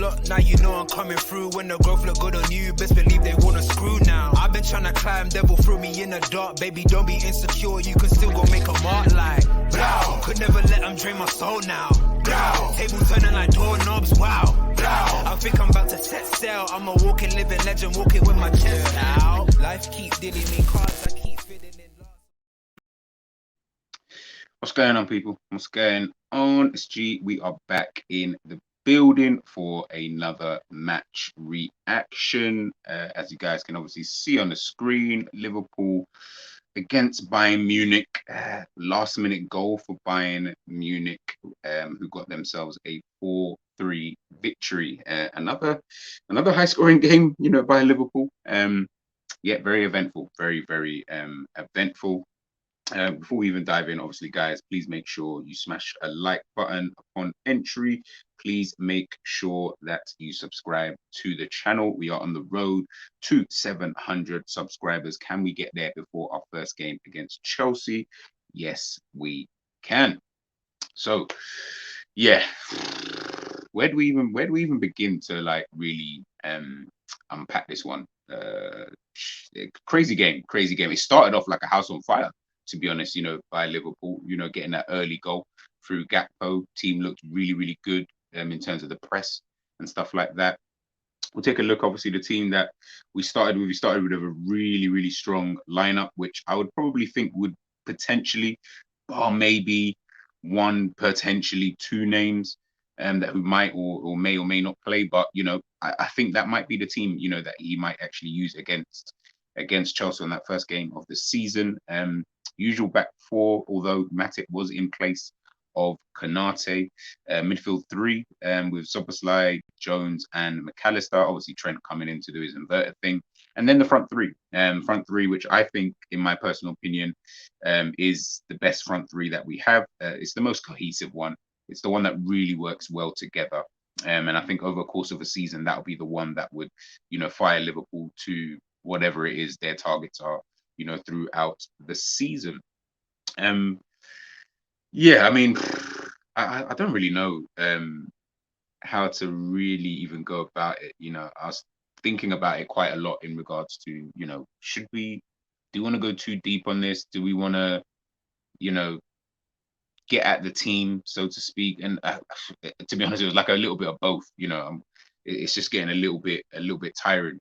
shot, now you know I'm coming through. When the growth look good on you, best believe they wanna screw now. I've been trying to climb, devil threw me in the dark. Baby, don't be insecure, you can still go make a mark like blow. Could never let them drain my soul now. Blow. Table turning like doorknobs, wow. Blow. I think I'm about to set sail. I'm a walking, living legend, walking with my chest out. Life keep dealing me cards, I keep fitting in love. What's going on, people? What's going on? It's G. We are back in the building for another match reaction. As you guys can obviously see on the screen, Liverpool against Bayern Munich. Last minute goal for Bayern Munich, who got themselves a 4-3 victory. Another high scoring game, by Liverpool. Yeah, very eventful, very eventful. Before we even dive in, obviously, guys, please make sure you smash a like button upon entry. Please make sure that you subscribe to the channel. We are on the road to 700 subscribers. Can we get there before our first game against Chelsea? Yes, we can. So, yeah, where do we even begin to really unpack this one? Crazy game. It started off like a house on fire, to be honest, by Liverpool, getting that early goal through Gakpo. Team looked really good in terms of the press and stuff like that. We'll take a look, obviously, the team that we started with. We started with a really strong lineup, which I would probably think would potentially, or maybe one, potentially two names that who might or may not play. But, I think that might be the team, that he might actually use against Chelsea on that first game of the season. Usual back four, although Matip was in place of Konate. Midfield three with Szoboszlai, Jones, and McAllister. Obviously, Trent coming in to do his inverted thing. And then the front three, which I think, in my personal opinion, is the best front three that we have. It's the most cohesive one. It's the one that really works well together. And I think over the course of a season, that'll be the one that would, fire Liverpool to whatever it is their targets are, throughout the season. Yeah, I mean, I don't really know how to really even go about it. I was thinking about it quite a lot in regards to, do we want to go too deep on this? Do we want to, get at the team, so to speak? And to be honest, it was like a little bit of both. It's just getting a little bit tiring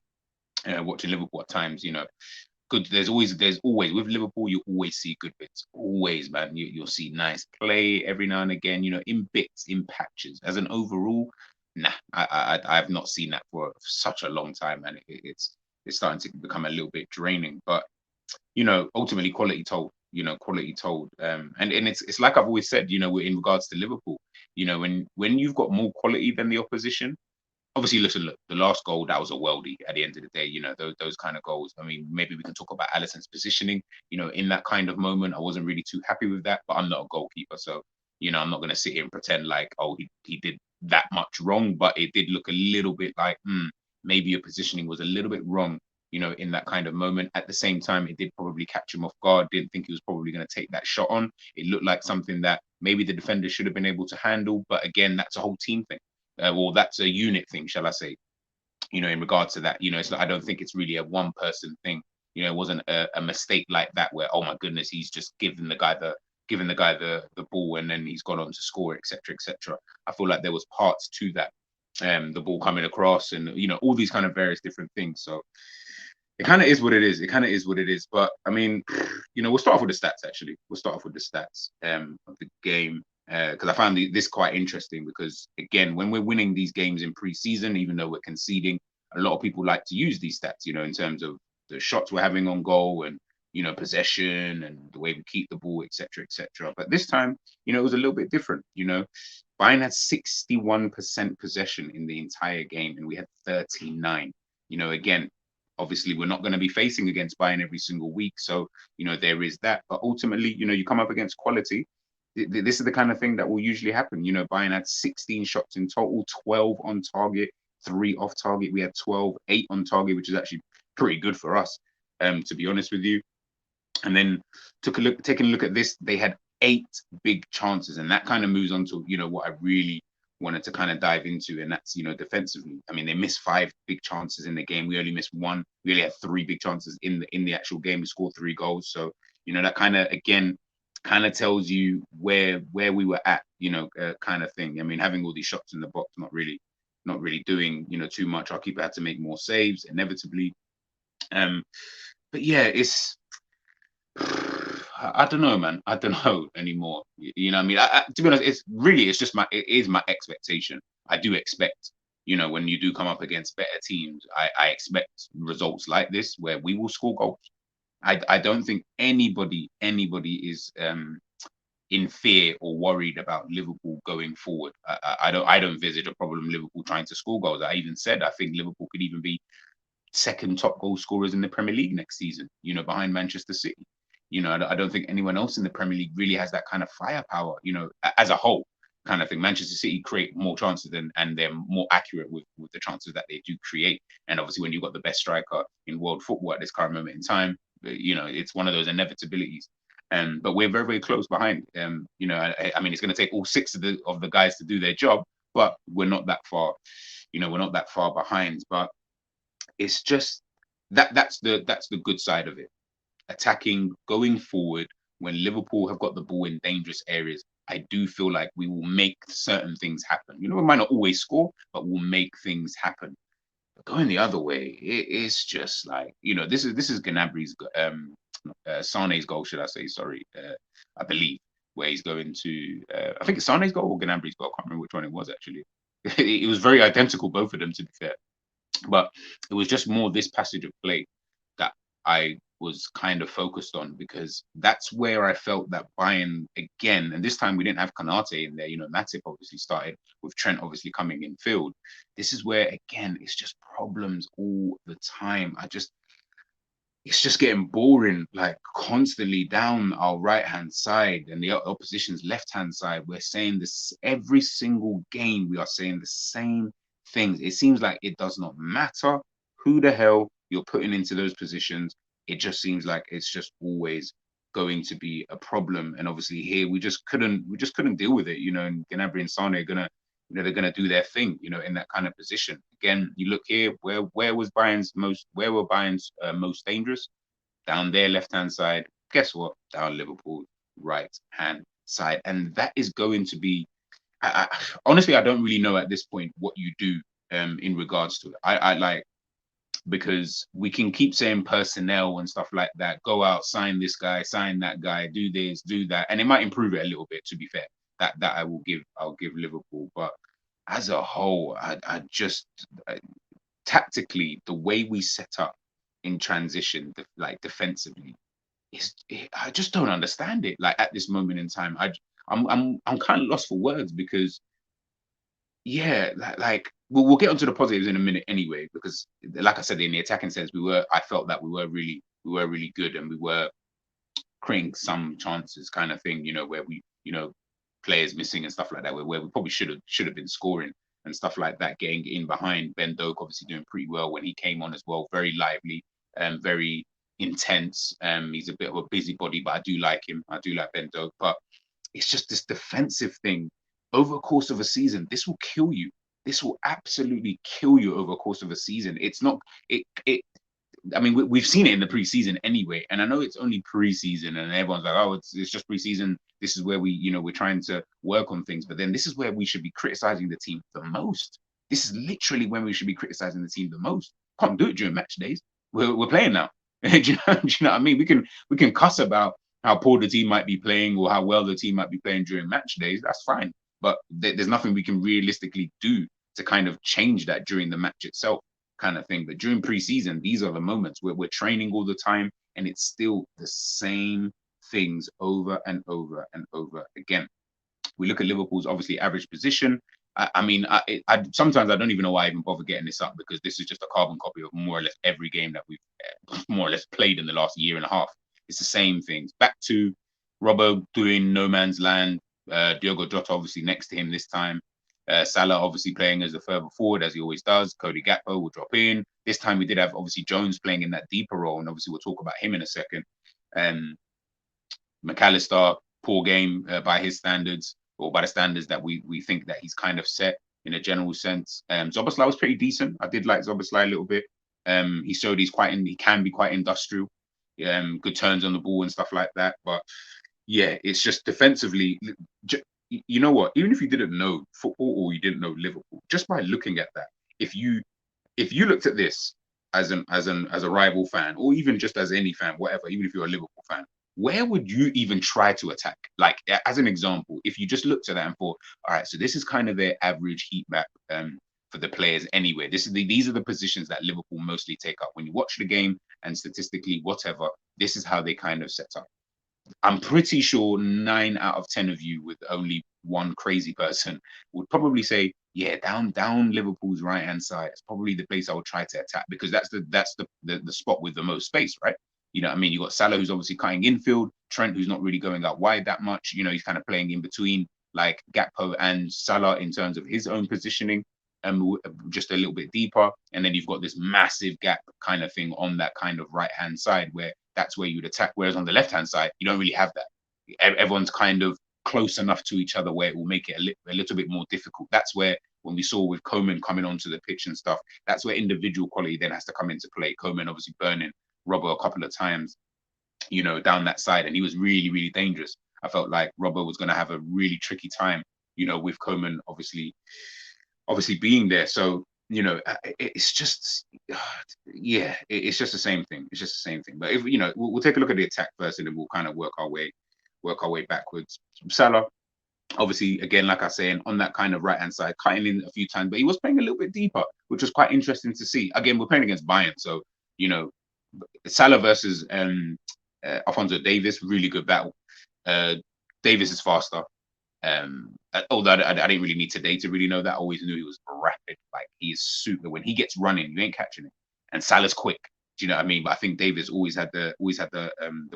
watching Liverpool at times. Good. There's always with Liverpool, you always see good bits. Always, man. You'll see nice play every now and again. In bits, in patches. As an overall, nah, I've not seen that for such a long time, and it's starting to become a little bit draining. But ultimately, quality told. Quality told. And it's like I've always said. In regards to Liverpool, when you've got more quality than the opposition. Obviously, listen, look, the last goal, that was a worldie at the end of the day, those kind of goals. I mean, maybe we can talk about Alisson's positioning, in that kind of moment. I wasn't really too happy with that, but I'm not a goalkeeper. So, I'm not going to sit here and pretend like, oh, he did that much wrong, but it did look a little bit like, maybe your positioning was a little bit wrong, in that kind of moment. At the same time, it did probably catch him off guard. Didn't think he was probably going to take that shot on. It looked like something that maybe the defender should have been able to handle. But again, that's a whole team thing. Well, that's a unit thing, shall I say? In regards to that, it's like, I don't think it's really a one-person thing. It wasn't a mistake like that where, oh my goodness, he's just giving the guy the ball and then he's gone on to score, etc., etc. I feel like there was parts to that, the ball coming across and all these kind of various different things. So it kind of is what it is. But I mean, we'll start off with the stats. Actually, we'll start off with the stats of the game. Because I found this quite interesting because, again, when we're winning these games in pre-season, even though we're conceding, a lot of people like to use these stats, in terms of the shots we're having on goal and, possession and the way we keep the ball, etc., etc. But this time, it was a little bit different. Bayern had 61% possession in the entire game and we had 39. Again, obviously, we're not going to be facing against Bayern every single week. So, there is that. But ultimately, you come up against quality. This is the kind of thing that will usually happen. Bayern had 16 shots in total, 12 on target, 3 off target. We had 12, 8 on target, which is actually pretty good for us, to be honest with you. And then taking a look at this, they had 8 big chances. And that kind of moves on to, what I really wanted to kind of dive into, and that's, defensively. I mean, they missed 5 big chances in the game. We only missed 1. We only had 3 big chances in the actual game. We scored 3 goals. So, that kind of, again, kind of tells you where we were at, kind of thing. I mean, having all these shots in the box, not really doing, too much. Our keeper had to make more saves inevitably. But yeah, it's, I don't know, man. I don't know anymore. You know what I mean? To be honest, it is my expectation. I do expect, when you do come up against better teams, I expect results like this where we will score goals. I don't think anybody is in fear or worried about Liverpool going forward. I don't visit a problem Liverpool trying to score goals. I even said I think Liverpool could even be second top goal scorers in the Premier League next season, behind Manchester City. I don't think anyone else in the Premier League really has that kind of firepower, as a whole kind of thing. Manchester City create more chances and they're more accurate with the chances that they do create. And obviously when you've got the best striker in world football at this current moment in time, it's one of those inevitabilities. But we're very, very close behind. I mean, it's going to take all 6 of the guys to do their job, but we're not that far. We're not that far behind. But it's just that's the good side of it. Attacking, going forward, when Liverpool have got the ball in dangerous areas, I do feel like we will make certain things happen. We might not always score, but we'll make things happen. But going the other way, it is just like, this is Gnabry's Sané's goal, should I say? Sorry, I believe, where he's going to. I think it's Sané's goal or Gnabry's goal. I can't remember which one it was actually. It was very identical, both of them, to be fair. But it was just more this passage of play that I was kind of focused on, because that's where I felt that Bayern again, and this time we didn't have Konate in there. Matip obviously started with Trent obviously coming in field. This is where again it's just problems all the time. It's just getting boring, like constantly down our right hand side and the opposition's left hand side. We're saying this every single game. We are saying the same things. It seems like it does not matter who the hell you're putting into those positions. It just seems like it's just always going to be a problem. And obviously here we just couldn't deal with it. And Gnabry and Sané are gonna, they're gonna do their thing, in that kind of position. Again, you look here, where were Bayern's most dangerous? Down their left hand side. Guess what? Down Liverpool right hand side. And that is going to be, honestly, I don't really know at this point what you do in regards to it. I like, because we can keep saying personnel and stuff like that. Go out, sign this guy, sign that guy, do this, do that, and it might improve it a little bit. To be fair, that I'll give Liverpool, but as a whole, I just tactically, the way we set up in transition, like defensively, I just don't understand it. Like at this moment in time, I'm kind of lost for words, because yeah, like we'll get onto the positives in a minute anyway, because like I said, in the attacking sense, I felt that we were really good, and we were creating some chances kind of thing, where we, players missing and stuff like that, where we probably should have been scoring and stuff like that, getting in behind. Ben Doak obviously doing pretty well when he came on as well, very lively and very intense. He's a bit of a busybody, but I do like him. I do like Ben Doak, but it's just this defensive thing over the course of a season. This will kill you. This will absolutely kill you over the course of a season. It's not I mean, we've seen it in the preseason anyway, and I know it's only preseason, and everyone's like, "Oh, it's just preseason. This is where we, we're trying to work on things." But then this is where we should be criticizing the team the most. This is literally when we should be criticizing the team the most. Can't do it during match days. We're playing now. do you know what I mean? We can cuss about how poor the team might be playing or how well the team might be playing during match days. That's fine, but there's nothing we can realistically do to kind of change that during the match itself, kind of thing. But during preseason, these are the moments where we're training all the time, and it's still the same things over and over and over again. We look at Liverpool's obviously average position. I mean, sometimes I don't even know why I even bother getting this up, because this is just a carbon copy of more or less every game that we've more or less played in the last year and a half. It's the same things. Back to Robbo doing no man's land. Diogo Jota obviously next to him this time. Salah obviously playing as a further forward, as he always does. Cody Gakpo will drop in. This time we did have obviously Jones playing in that deeper role, and obviously we'll talk about him in a second. McAllister, poor game by his standards. or by the standards that we think that he's kind of set in a general sense. Szoboszlai was pretty decent. I did like Szoboszlai a little bit. He showed he can be quite industrial, good turns on the ball and stuff like that. But yeah, it's just defensively. You know what? Even if you didn't know football or you didn't know Liverpool, just by looking at that, if you looked at this as a rival fan, or even just as any fan, whatever, even if you're a Liverpool fan, where would you even try to attack? Like, as an example, if you just looked at that and thought, all right, so this is kind of their average heat map for the players anyway. These are the positions that Liverpool mostly take up. When you watch the game and statistically, whatever, this is how they kind of set up. I'm pretty sure 9 out of 10 of you, with only one crazy person, would probably say, yeah, down Liverpool's right hand side. It's probably the place I would try to attack, because that's the spot with the most space, right? You know what I mean? You got Salah, who's obviously cutting infield, Trent, who's not really going out wide that much. You know, he's kind of playing in between like Gakpo and Salah in terms of his own positioning, just a little bit deeper. And then you've got this massive gap kind of thing on that kind of right hand side, where that's where you would attack. Whereas on the left hand side, you don't really have that. Everyone's kind of close enough to each other where it will make it a little bit more difficult. That's where, when we saw with Coman coming onto the pitch and stuff, that's where individual quality then has to come into play. Coman obviously burning Robbo a couple of times, you know, down that side, and he was really, really dangerous. I felt like Robbo was going to have a really tricky time, you know, with Coman obviously being there. So, you know, it's just, yeah, it's just the same thing. It's just the same thing. But if, you know, we'll take a look at the attack first, and then we'll kind of work our way backwards. Salah, obviously, again, like I say, on that kind of right hand side, cutting in a few times, but he was playing a little bit deeper, which was quite interesting to see. Again, we're playing against Bayern, so, you know, Salah versus Alphonso Davies, really good battle. Davies is faster. Although I didn't really need today to really know that. I always knew he was rapid. Like, he is super. When he gets running, you ain't catching it. And Salah's quick. Do you know what I mean? But I think Davies always had the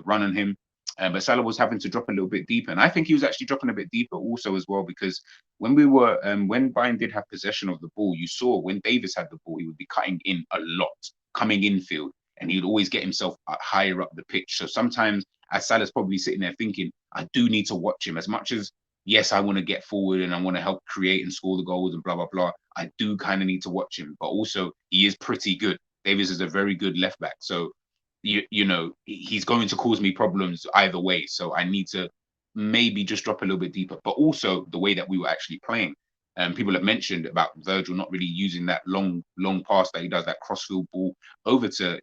run on him. But Salah was having to drop a little bit deeper, and I think he was actually dropping a bit deeper also as well, because when Bayern did have possession of the ball, you saw when Davies had the ball, he would be cutting in a lot, coming infield, and he would always get himself higher up the pitch. So sometimes, as Salah's probably sitting there thinking, I do need to watch him as much as, yes, I want to get forward and I want to help create and score the goals and blah, blah, blah. I do kind of need to watch him. But also, he is pretty good. Davies is a very good left back. So, you know, he's going to cause me problems either way. So I need to maybe just drop a little bit deeper. But also, the way that we were actually playing. People have mentioned about Virgil not really using that long pass that he does, that crossfield ball over to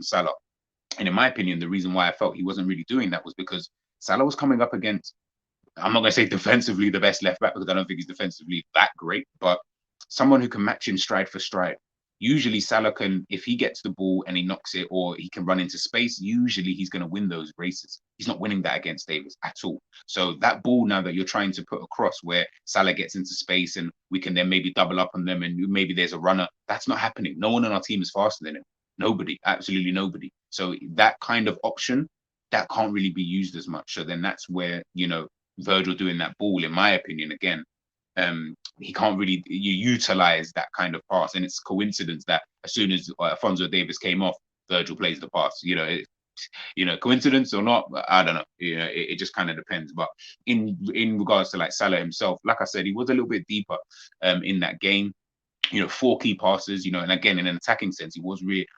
Salah. And in my opinion, the reason why I felt he wasn't really doing that was because Salah was coming up against, I'm not going to say defensively the best left back, because I don't think he's defensively that great, but someone who can match him stride for stride. Usually Salah can, if he gets the ball and he knocks it, or he can run into space, usually he's going to win those races. He's not winning that against Davies at all. So that ball now that you're trying to put across, where Salah gets into space and we can then maybe double up on them and maybe there's a runner, that's not happening. No one on our team is faster than him. Nobody, absolutely nobody. So that kind of option, that can't really be used as much. So then that's where, you know, Virgil doing that ball, in my opinion, again, he can't really utilize that kind of pass. And it's coincidence that as soon as Alphonso Davies came off, Virgil plays the pass. You know, coincidence or not, I don't know. You know, it just kind of depends. But in regards to like Salah himself, like I said, he was a little bit deeper in that game. You know, 4 key passes, you know, and again, in an attacking sense,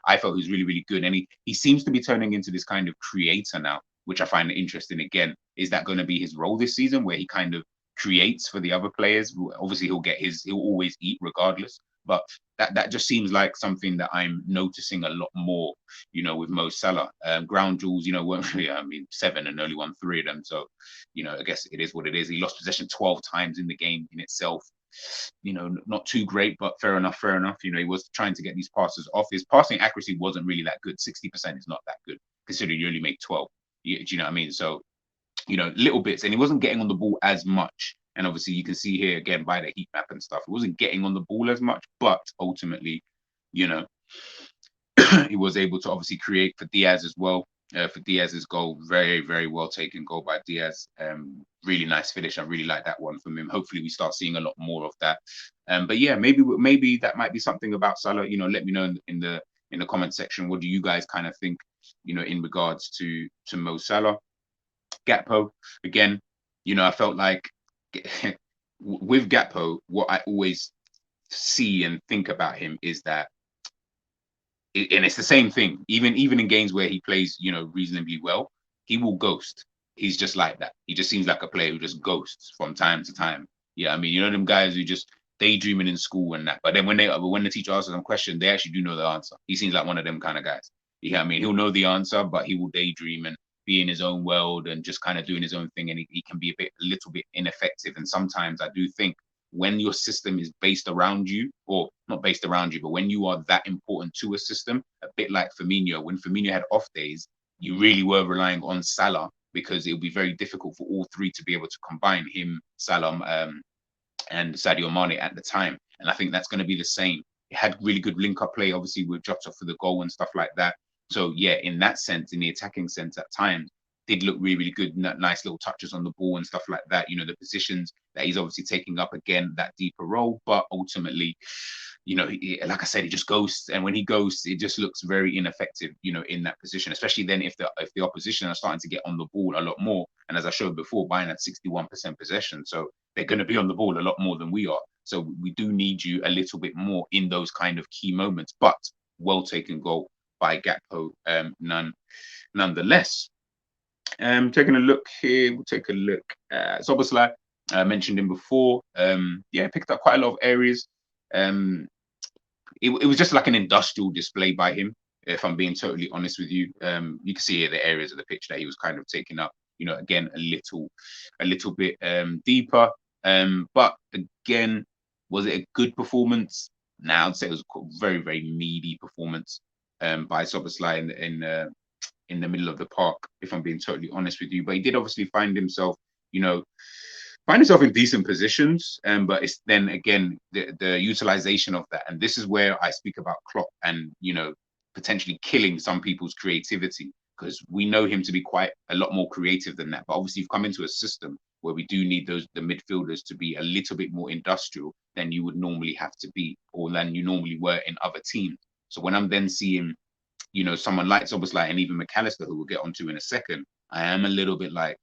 I felt he was really, really good. And he seems to be turning into this kind of creator now, which I find interesting. Again, is that going to be his role this season, where he kind of creates for the other players? Obviously, he'll always eat regardless. But that just seems like something that I'm noticing a lot more, you know, with Mo Salah. Ground duels, you know, weren't really, 7 and only won 3 of them. So, you know, I guess it is what it is. He lost possession 12 times in the game in itself. You know, not too great, but fair enough. You know, he was trying to get these passes off. His passing accuracy wasn't really that good. 60% is not that good, considering you only make 12. Do you know what I mean? So, you know, little bits, and he wasn't getting on the ball as much. And obviously, you can see here again by the heat map and stuff, he wasn't getting on the ball as much. But ultimately, you know, he was able to obviously create for Diaz as well. For Diaz's goal, very, very well taken goal by Diaz. Really nice finish. I really like that one from him. Hopefully, we start seeing a lot more of that. But yeah, maybe that might be something about Salah. You know, let me know in the comment section. What do you guys kind of think? You know, in regards to Mo Salah. Gakpo, again, you know, I felt like with Gakpo, what I always see and think about him is that, and it's the same thing. Even in games where he plays, reasonably well, he will ghost. He's just like that. He just seems like a player who just ghosts from time to time. Yeah, I mean, them guys who just daydreaming in school and that, but then when the teacher asks them a question, they actually do know the answer. He seems like one of them kind of guys. Yeah, I mean, he'll know the answer, but he will daydream and be in his own world and just kind of doing his own thing, and he can be a little bit ineffective. And sometimes I do think when your system is based around you, or not based around you, but when you are that important to a system, a bit like Firmino, when Firmino had off days, you really were relying on Salah, because it would be very difficult for all three to be able to combine him, Salah, and Sadio Mane at the time. And I think that's going to be the same. It had really good link-up play, obviously, with drops off for the goal and stuff like that. So, yeah, in that sense, in the attacking sense at times, did look really, really good. Nice little touches on the ball and stuff like that. The positions that he's obviously taking up, again, that deeper role. But ultimately, like I said, he just ghosts. And when he ghosts, it just looks very ineffective, in that position, especially then if the opposition are starting to get on the ball a lot more. And as I showed before, Bayern had 61% possession. So they're going to be on the ball a lot more than we are. So we do need you a little bit more in those kind of key moments. But well taken goal by Gakpo, nonetheless. Taking a look here, we'll take a look at Szoboszlai. I mentioned him before. Picked up quite a lot of areas. It was just like an industrial display by him, if I'm being totally honest with you. You can see here the areas of the pitch that he was kind of taking up, again, a little bit deeper. But again, was it a good performance? Now, I'd say it was a very, very meaty performance by Szoboszlai in the middle of the park, if I'm being totally honest with you. But he did obviously find himself in decent positions. But it's then again the utilization of that. And this is where I speak about Klopp and, potentially killing some people's creativity, because we know him to be quite a lot more creative than that. But obviously you've come into a system where we do need the midfielders to be a little bit more industrial than you would normally have to be, or than you normally were in other teams. So when I'm then seeing, someone like Szoboszlai and even McAllister, who we'll get onto in a second, I am a little bit like,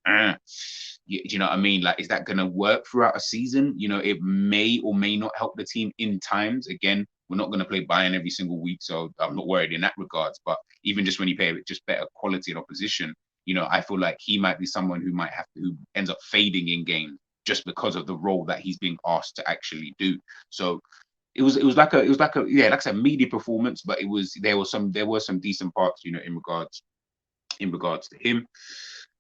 you know what I mean? Like, is that going to work throughout a season? It may or may not help the team in times. Again, we're not going to play Bayern every single week, so I'm not worried in that regards. But even just when you play with just better quality and opposition, I feel like he might be someone who ends up fading in games just because of the role that he's being asked to actually do. So it was like I said, media performance, but there were some decent parts, in regards to him.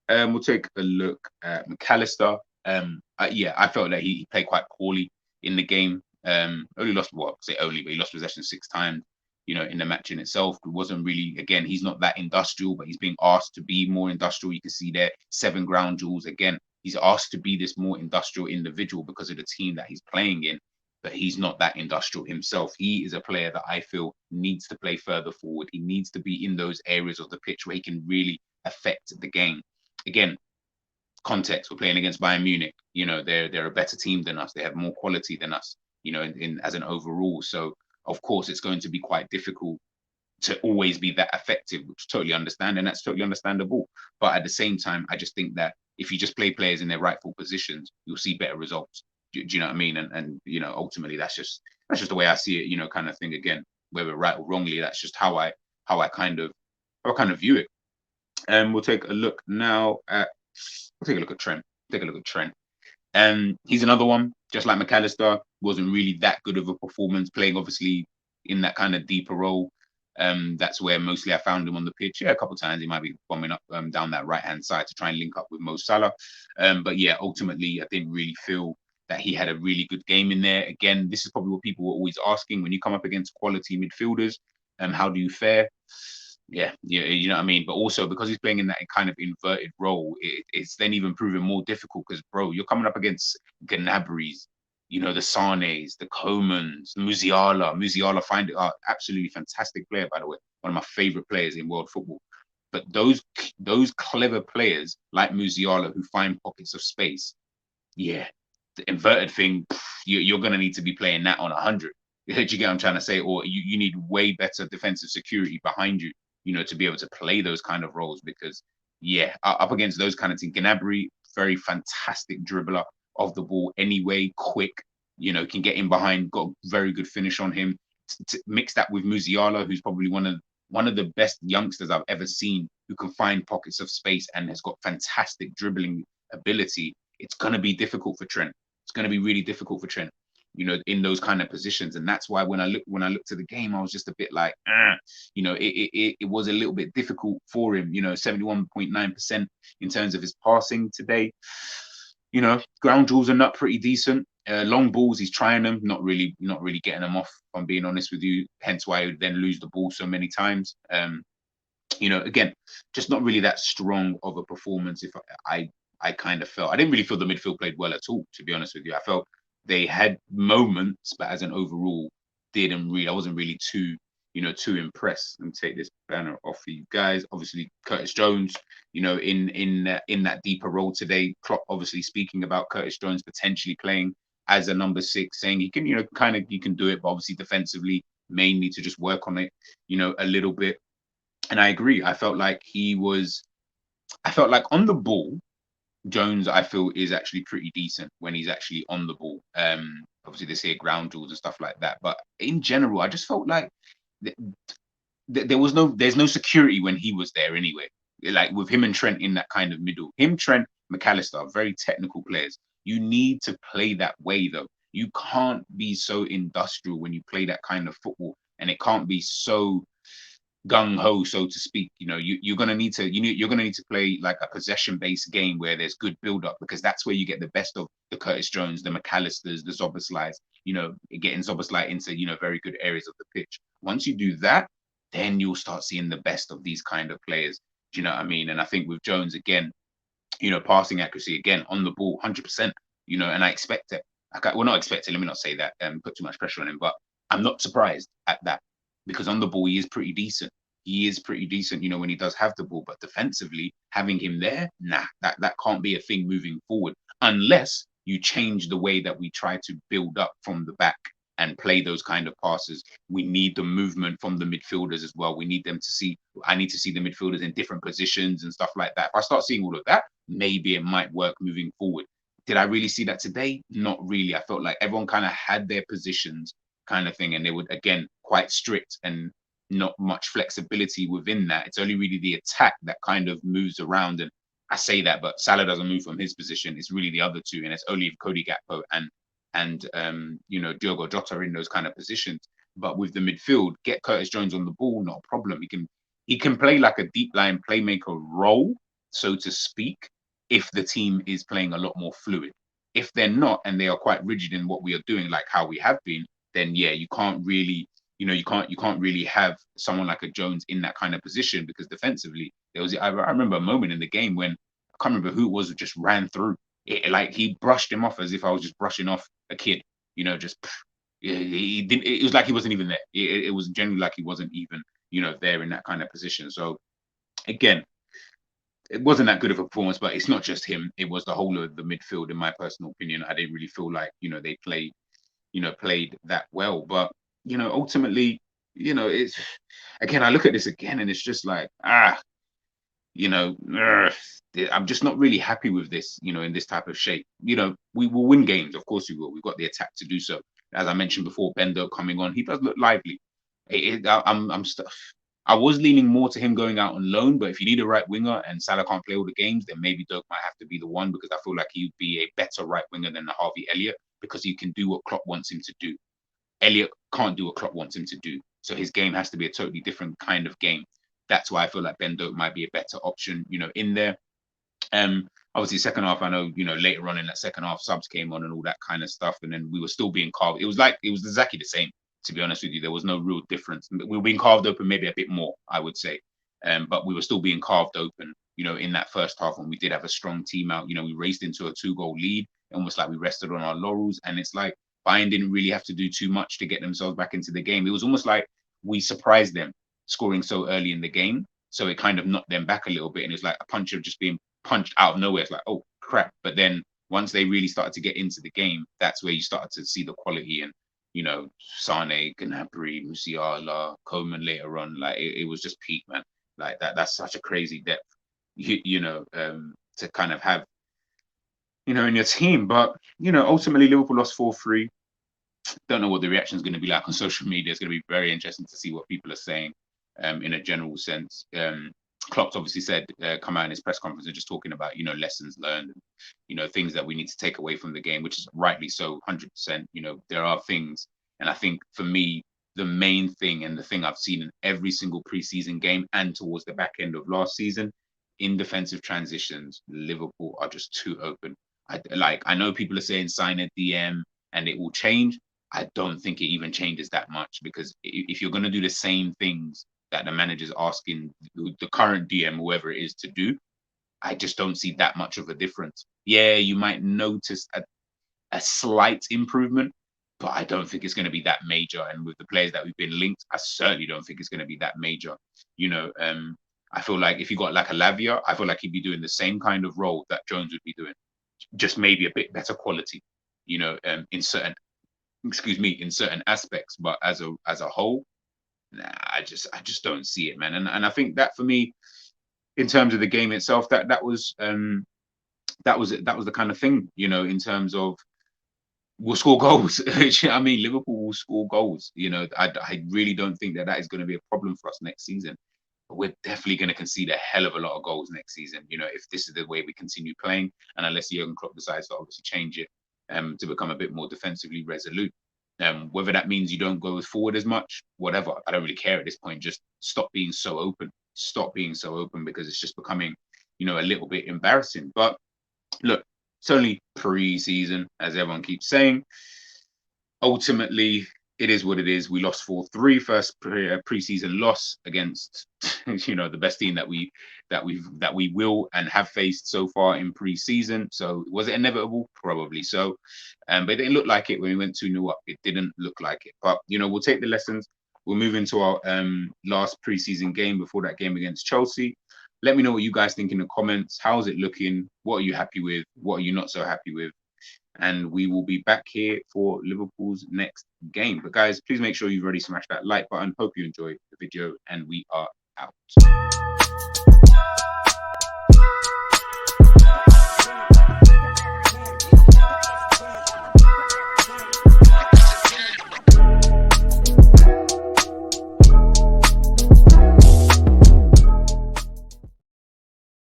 We'll take a look at McAllister. I felt that he played quite poorly in the game. Only lost, but he lost possession 6 times. In the match in itself, it wasn't really. Again, he's not that industrial, but he's being asked to be more industrial. You can see there 7 ground duels. Again, he's asked to be this more industrial individual because of the team that he's playing in. But he's not that industrial himself. He is a player that I feel needs to play further forward. He needs to be in those areas of the pitch where he can really affect the game. Again, context, we're playing against Bayern Munich. They're a better team than us. They have more quality than us, in as an overall. So, of course, it's going to be quite difficult to always be that effective, which I totally understand, and that's totally understandable. But at the same time, I just think that if you just play players in their rightful positions, you'll see better results. Do you know what I mean? And ultimately, that's just the way I see it. Kind of thing. Again, whether right or wrongly, that's just how I kind of view it. We'll take a look now at Trent. He's another one, just like McAllister, wasn't really that good of a performance, playing obviously in that kind of deeper role. That's where mostly I found him on the pitch. Yeah, a couple of times he might be bombing up down that right-hand side to try and link up with Mo Salah. But yeah, ultimately, I didn't really feel that he had a really good game in there. Again, this is probably what people were always asking when you come up against quality midfielders. How do you fare? Yeah, you know what I mean? But also because he's playing in that kind of inverted role, it's then even proven more difficult because, bro, you're coming up against Gnabry's, the Sanes, the Comans, Musiala. Musiala, find it absolutely fantastic player, by the way. One of my favorite players in world football. But those clever players like Musiala who find pockets of space, yeah, the inverted thing, you're going to need to be playing that on 100. Do you get what I'm trying to say? Or you need way better defensive security behind you, to be able to play those kind of roles. Because, yeah, up against those kind of teams, Gnabry, very fantastic dribbler, of the ball anyway, quick, can get in behind, got a very good finish on him. Mix that with Musiala, who's probably one of the best youngsters I've ever seen, who can find pockets of space and has got fantastic dribbling ability. It's going to be difficult for Trent. It's going to be really difficult for Trent, in those kind of positions. And that's why when I looked at the game, I was just a bit like, it was a little bit difficult for him. 71.9% in terms of his passing today. Ground duels are not pretty decent. Long balls, he's trying them, not really getting them off, if I'm being honest with you. Hence why he would then lose the ball so many times. Again, just not really that strong of a performance. If I kind of felt, I didn't really feel the midfield played well at all, to be honest with you. I felt they had moments, but as an overall, I wasn't really too impressed. Let me take this banner off for you guys. Obviously, Curtis Jones, in that deeper role today. Klopp obviously speaking about Curtis Jones potentially playing as a number 6, saying he can, you can do it, but obviously defensively may need to just work on it, a little bit. And I agree. I felt like on the ball, Jones, I feel, is actually pretty decent when he's actually on the ball. Obviously, they say ground duels and stuff like that, but in general, I just felt like there's no security when he was there anyway. Like with him and Trent in that kind of middle, Trent, McAllister, very technical players. You need to play that way though. You can't be so industrial when you play that kind of football, and it can't be so gung ho, so to speak. You're gonna need to play like a possession-based game where there's good build-up, because that's where you get the best of the Curtis Jones, the McAllisters, the Szoboszlais. Getting Szoboszlai into very good areas of the pitch. Once you do that, then you'll start seeing the best of these kind of players. Do you know what I mean? And I think with Jones again, passing accuracy again on the ball, 100%. And I expect it. Not expect it. Let me not say that and put too much pressure on him, but I'm not surprised at that, because on the ball he is pretty decent. He is pretty decent, when he does have the ball. But defensively, having him there, that can't be a thing moving forward, unless you change the way that we try to build up from the back and play those kind of passes. We need the movement from the midfielders as well. I need to see the midfielders in different positions and stuff like that. If I start seeing all of that, maybe it might work moving forward. Did I really see that today? Not really. I felt like everyone kind of had their positions kind of thing, and they were, again, quite strict and not much flexibility within that. It's only really the attack that kind of moves around. And I say that, but Salah doesn't move from his position. It's really the other two, and it's only Cody Gakpo and Diogo Jota in those kind of positions. But with the midfield, get Curtis Jones on the ball, not a problem. He can play like a deep line playmaker role, so to speak, if the team is playing a lot more fluid. If they're not, and they are quite rigid in what we are doing, like how we have been, then yeah, you can't really, you can't really have someone like a Jones in that kind of position, because defensively, I remember a moment in the game when, I can't remember who it was, who just ran through. Like he brushed him off as if I was just brushing off a kid, just he didn't. It was like he wasn't even there. It was generally like he wasn't even, there in that kind of position. So again, it wasn't that good of a performance, but it's not just him. It was the whole of the midfield, in my personal opinion. I didn't really feel like, they played that well. But, ultimately, it's, again, I look at this again and it's just like, I'm just not really happy with this, in this type of shape. We will win games. Of course we will. We've got the attack to do so. As I mentioned before, Bendo coming on, he does look lively. I was leaning more to him going out on loan, but if you need a right winger and Salah can't play all the games, then maybe Doak might have to be the one, because I feel like he would be a better right winger than the Harvey Elliott, because he can do what Klopp wants him to do. Elliott can't do what Klopp wants him to do. So his game has to be a totally different kind of game. That's why I feel like Ben Doak might be a better option, in there. Obviously, second half, I know, later on in that second half, subs came on and all that kind of stuff, and then we were still being carved. It was exactly the same, to be honest with you. There was no real difference. We were being carved open maybe a bit more, I would say. But we were still being carved open, in that first half when we did have a strong team out. We raced into a 2-goal lead, almost like we rested on our laurels. And it's like Bayern didn't really have to do too much to get themselves back into the game. It was almost like we surprised them scoring so early in the game. So it kind of knocked them back a little bit. And it was like a punch of just being punched out of nowhere. It's like, oh, crap. But then once they really started to get into the game, that's where you started to see the quality. And Sane, Gnabry, Musiala, Coman later on, like it was just peak, man. Like that's such a crazy depth, to kind of have in your team. But ultimately Liverpool lost 4-3. Don't know what the reaction is going to be like on social media. It's going to be very interesting to see what people are saying in a general sense. Klopp obviously said, come out in his press conference and just talking about, lessons learned, and, things that we need to take away from the game, which is rightly so, 100%. There are things. And I think for me, the main thing and the thing I've seen in every single preseason game and towards the back end of last season, in defensive transitions, Liverpool are just too open. I know people are saying sign a DM and it will change. I don't think it even changes that much, because if you're going to do the same things that the manager's asking the current DM, whoever it is, to do, I just don't see that much of a difference. Yeah, you might notice a slight improvement, but I don't think it's going to be that major. And with the players that we've been linked, I certainly don't think it's going to be that major. I feel like if you got like a Lavia, I feel like he'd be doing the same kind of role that Jones would be doing, just maybe a bit better quality, in certain aspects. But as a whole, nah, I just don't see it, man. And I think that for me, in terms of the game itself, that was the kind of thing, in terms of we'll score goals. I mean, Liverpool will score goals. I really don't think that is going to be a problem for us next season. But we're definitely going to concede a hell of a lot of goals next season. If this is the way we continue playing, and unless Jurgen Klopp decides to obviously change it to become a bit more defensively resolute. Whether that means you don't go forward as much, whatever, I don't really care at this point. Just stop being so open. Stop being so open, because it's just becoming, a little bit embarrassing. But look, it's only pre-season, as everyone keeps saying. Ultimately, it is what it is. We lost 4-3, first pre-season loss against, the best team that we will and have faced so far in pre-season. So was it inevitable? Probably so. But it didn't look like it when we went 2-0 up. It didn't look like it. But we'll take the lessons. We'll move into our last pre-season game before that game against Chelsea. Let me know what you guys think in the comments. How's it looking? What are you happy with? What are you not so happy with? And we will be back here for Liverpool's next game. But guys, please make sure you've already smashed that like button. Hope you enjoyed the video, and we are out.